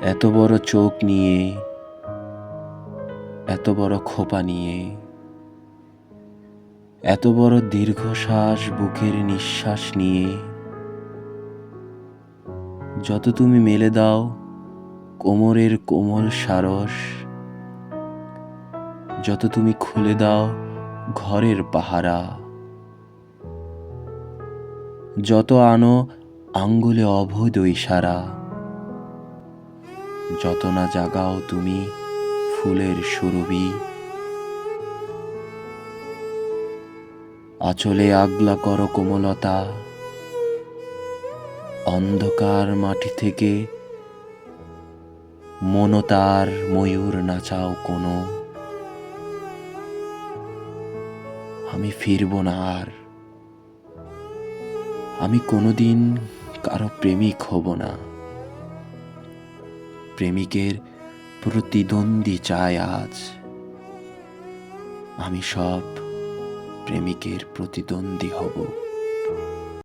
এত বড় চোখ নিয়ে, এত বড় খোপা নিয়ে, এত বড় দীর্ঘশ্বাস বুকের নিঃশ্বাস নিয়ে, যত তুমি মেলে দাও কোমরের কোমল সারস, যত তুমি খুলে দাও ঘরের পাহারা, যত আনো আঙ্গুলে অবৈধ ইশারা, যত না জাগাও তুমি ফুলের সুরভি, আঁচলে আগলা করো কোমলতা, অন্ধকার মাটি থেকে মনতার ময়ূর নাচাও কোনো। আমি ফিরব না আর, আমি কোনোদিন কারো প্রেমিক হব না। প্রেমিকের প্রতিদ্বন্দ্বী চাই আজ, আমি সব প্রেমিকের প্রতিদ্বন্দ্বী হব।